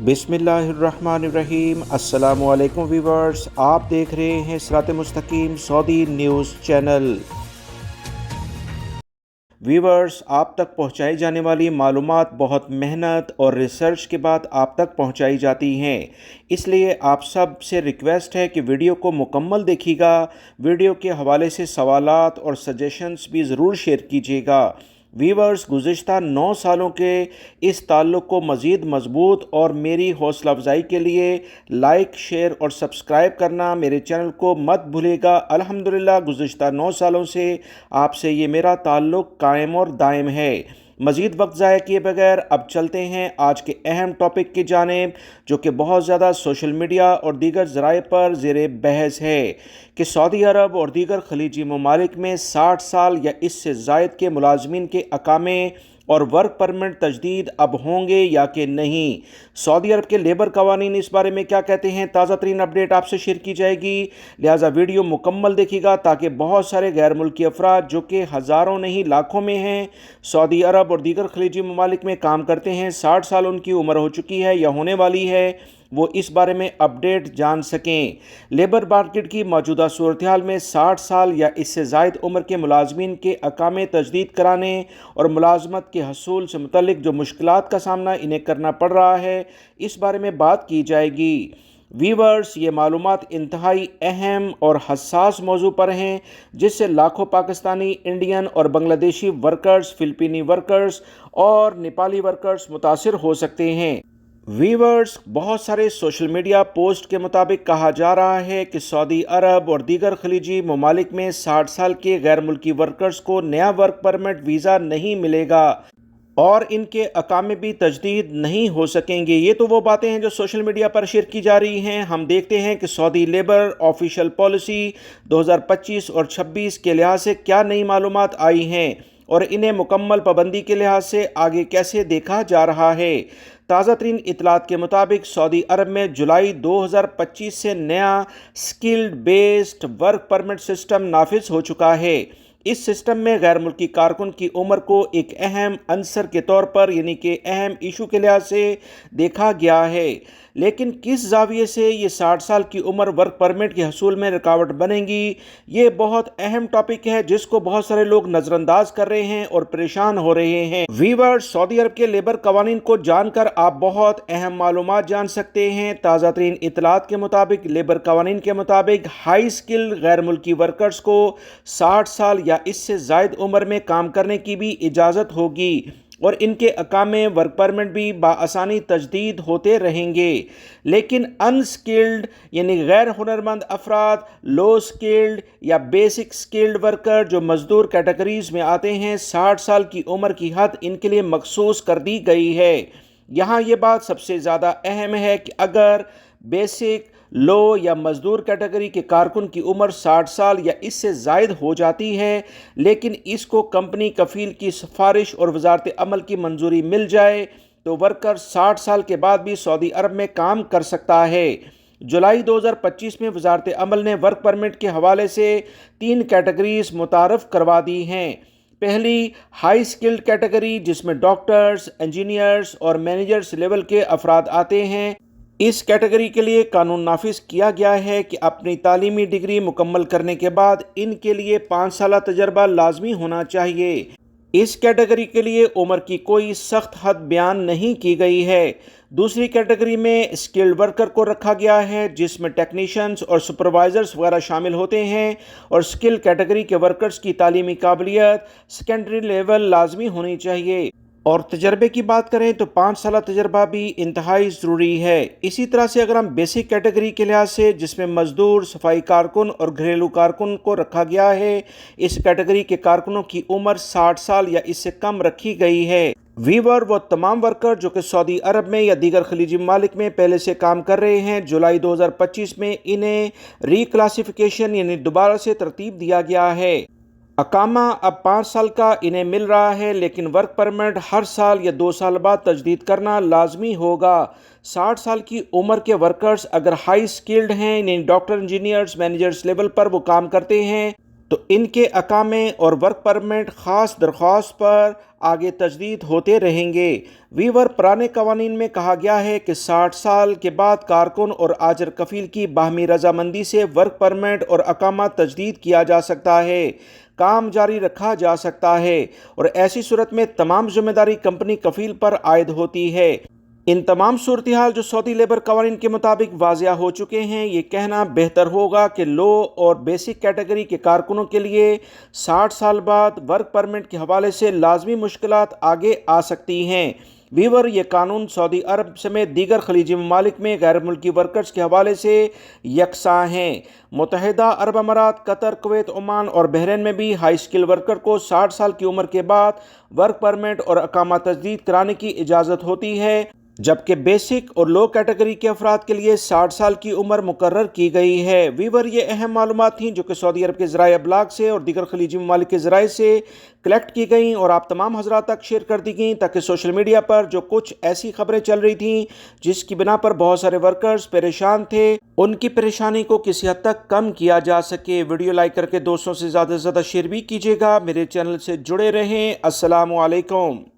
बिस्मिल्लाहिर्रहमानिर्रहीम। अस्सलामु अलैकुम व्यूवर्स, आप देख रहे हैं सिरात मुस्तकीम सऊदी न्यूज़ चैनल। व्यूवर्स, आप तक पहुंचाई जाने वाली मालूमात बहुत मेहनत और रिसर्च के बाद आप तक पहुंचाई जाती हैं, इसलिए आप सब से रिक्वेस्ट है कि वीडियो को मुकम्मल देखिएगा। वीडियो के हवाले से सवालात और सजेशंस भी ज़रूर शेयर कीजिएगा। वीवर्स, गुज़िश्ता 9 सालों के इस ताल्लुक़ को मज़ीद मजबूत और मेरी हौसला अफजाई के लिए लाइक, शेयर और सब्सक्राइब करना मेरे चैनल को मत भूलिएगा। अल्हम्दुलिल्लाह गुज़िश्ता 9 सालों से आपसे ये मेरा ताल्लुक़ कायम और दायम है। मज़ीद वक्त ज़ाया किए बगैर अब चलते हैं आज के अहम टॉपिक की जानिब, जो कि बहुत ज़्यादा सोशल मीडिया और दीगर ज़राए पर ज़ेरे बहस है कि सऊदी अरब और दीगर खलीजी ममालिक में 60 साल या इससे ज़ायद के मुलाजमीन के अकामे और वर्क परमिट तजदीद अब होंगे या कि नहीं। सऊदी अरब के लेबर कवानीन इस बारे में क्या कहते हैं, ताज़ा तरीन अपडेट आपसे शेयर की जाएगी। लिहाजा वीडियो मुकम्मल देखिएगा ताकि बहुत सारे गैर मुल्की अफराद जो कि हज़ारों नहीं लाखों में हैं, सऊदी अरब और दीगर खलीजी ममालिक में काम करते हैं, 60 साल उनकी उम्र हो चुकी है या होने वाली है, वो इस बारे में अपडेट जान सकें। लेबर मार्केट की मौजूदा सूरत हाल में 60 साल या इससे ज़ायद उम्र के मुलाजमीन के अकामे तजदीद कराने और मुलाजमत के हसूल से मुतल्लिक जो मुश्किलात का सामना इन्हें करना पड़ रहा है, इस बारे में बात की जाएगी। वीवर्स, ये मालूमात इंतहाई अहम और हसास मौजू पर हैं, जिससे लाखों पाकिस्तानी, इंडियन और बांग्लादेशी वर्कर्स, फ़िलिपीनी वर्कर्स और नेपाली वर्कर्स मुतासिर हो सकते हैं। वीवर्स, बहुत सारे सोशल मीडिया पोस्ट के मुताबिक कहा जा रहा है कि सऊदी अरब और दीगर खलीजी ममालिक में 60 साल के गैर मुल्की वर्कर्स को नया वर्क परमिट वीज़ा नहीं मिलेगा और इनके अकामे भी तजदीद नहीं हो सकेंगे। ये तो वो बातें हैं जो सोशल मीडिया पर शेयर की जा रही हैं। हम देखते हैं कि सऊदी लेबर ऑफिशियल पॉलिसी 2025 और 26 के लिहाज से क्या नई मालूमात आई हैं और इन्हें मुकम्मल पाबंदी के लिहाज से आगे कैसे देखा जा रहा है। ताज़ा तरीन इतलात के मुताबिक सऊदी अरब में जुलाई 2025 से नया skilled based work permit system नाफिज हो चुका है। इस सिस्टम में गैर मुल्की कारकुन की उम्र को एक अहम अंसर के तौर पर यानी कि अहम इशू के लिहाज से देखा गया है, लेकिन किस जाविये से ये 60 साल की उम्र वर्क परमिट के हसूल में रुकावट बनेगी, ये बहुत अहम टॉपिक है जिसको बहुत सारे लोग नज़रअंदाज कर रहे हैं और परेशान हो रहे हैं। वीवर्स, सऊदी अरब के लेबर कवानीन को जानकर आप बहुत अहम मालूमात जान सकते हैं। ताज़ा तरीन इतलात के मुताबिक लेबर कवानीन के मुताबिक हाई स्किल्ड गैर मुल्की वर्कर्स को 60 साल या इससे ज़ायद उम्र में काम करने की भी इजाज़त होगी और इनके अकामे वर्क परमिट भी बाआसानी तजदीद होते रहेंगे। लेकिन अनस्किल्ड यानी गैर हुनरमंद अफराद, लो स्किल्ड या बेसिक स्किल्ड वर्कर जो मजदूर कैटेगरीज में आते हैं, 60 साल की उम्र की हद इनके लिए मखसूस कर दी गई है। यहाँ ये बात सबसे ज़्यादा अहम है कि अगर बेसिक, लो या मजदूर कैटेगरी के कारकुन की उम्र 60 साल या इससे ज़ायद हो जाती है, लेकिन इसको कंपनी कफील की सिफारिश और वजारत अमल की मंजूरी मिल जाए, तो वर्कर 60 साल के बाद भी सऊदी अरब में काम कर सकता है। जुलाई 2025 में वजारत अमल ने वर्क परमिट के हवाले से 3 कैटेगरीज मुतारफ़ करवा दी हैं। पहली हाई स्किल्ड कैटेगरी, जिसमें डॉक्टर्स, इंजीनियर्स और मैनेजर्स लेवल के अफराद आते हैं। इस कैटेगरी के लिए कानून नाफिज किया गया है कि अपनी तालीमी डिग्री मुकम्मल करने के बाद इनके लिए 5 साल तजर्बा लाजमी होना चाहिए। इस कैटेगरी के लिए उम्र की कोई सख्त हद बयान नहीं की गई है। दूसरी कैटेगरी में स्किल्ड वर्कर को रखा गया है, जिसमें टेक्नीशियंस और सुपरवाइजर्स वगैरह शामिल होते हैं, और स्किल कैटेगरी के वर्कर्स की तालीमी काबिलियत सेकेंडरी लेवल लाजमी होनी चाहिए। और तजर्बे की बात करें तो 5 साल तजर्बा भी इंतहाई ज़रूरी है। इसी तरह से अगर हम बेसिक कैटेगरी के लिहाज से, जिसमें मजदूर, सफाई कारकुन और घरेलू कारकुन को रखा गया है, इस कैटेगरी के कारकुनों की उम्र 60 साल या इससे कम रखी गई है। वीवर वो तमाम वर्कर जो कि सऊदी अरब में या दीगर खलीजी ममालिक में पहले से काम कर रहे हैं, जुलाई 2025 में इन्हें रीक्लासिफिकेशन यानी दोबारा से तरतीब दिया गया है। अकामा अब 5 साल का इन्हें मिल रहा है, लेकिन वर्क परमिट हर साल या 2 साल बाद तजदीद करना लाजमी होगा। 60 साल की उम्र के वर्कर्स अगर हाई स्किल्ड हैं, यानी डॉक्टर, इंजीनियर्स, मैनेजर्स लेवल पर वो काम करते हैं, تو ان کے اقامے اور ورک پرمٹ خاص درخواست پر آگے تجدید ہوتے رہیں گے۔ ویور پرانے قوانین میں کہا گیا ہے کہ 60 سال کے بعد کارکن اور آجر کفیل کی باہمی رضامندی سے ورک پرمٹ اور اقامہ تجدید کیا جا سکتا ہے، کام جاری رکھا جا سکتا ہے، اور ایسی صورت میں تمام ذمہ داری کمپنی کفیل پر عائد ہوتی ہے۔ ان تمام صورتحال جو سعودی لیبر قوانین کے مطابق واضح ہو چکے ہیں، یہ کہنا بہتر ہوگا کہ لو اور بیسک کیٹیگری کے کارکنوں کے لیے 60 سال بعد ورک پرمٹ کے حوالے سے لازمی مشکلات آگے آ سکتی ہیں۔ ویور یہ قانون سعودی عرب سمیت دیگر خلیجی ممالک میں غیر ملکی ورکرز کے حوالے سے یکساں ہیں۔ متحدہ عرب امارات، قطر، کویت، عمان اور بحرین میں بھی ہائی سکل ورکر کو 60 سال کی عمر کے بعد ورک پرمٹ اور اقامہ تجدید کرانے کی اجازت ہوتی ہے، جبکہ بیسک اور لو کیٹیگری کے افراد کے لیے 60 سال کی عمر مقرر کی گئی ہے۔ ویور یہ اہم معلومات تھیں جو کہ سعودی عرب کے ذرائع ابلاغ سے اور دیگر خلیجی ممالک کے ذرائع سے کلیکٹ کی گئیں اور آپ تمام حضرات تک شیئر کر دی گئیں، تاکہ سوشل میڈیا پر جو کچھ ایسی خبریں چل رہی تھیں جس کی بنا پر بہت سارے ورکرز پریشان تھے، ان کی پریشانی کو کسی حد تک کم کیا جا سکے۔ ویڈیو لائک کر کے دوستوں سے زیادہ سے زیادہ شیئر بھی کیجیے گا۔ میرے چینل سے جڑے رہیں۔ السلام علیکم۔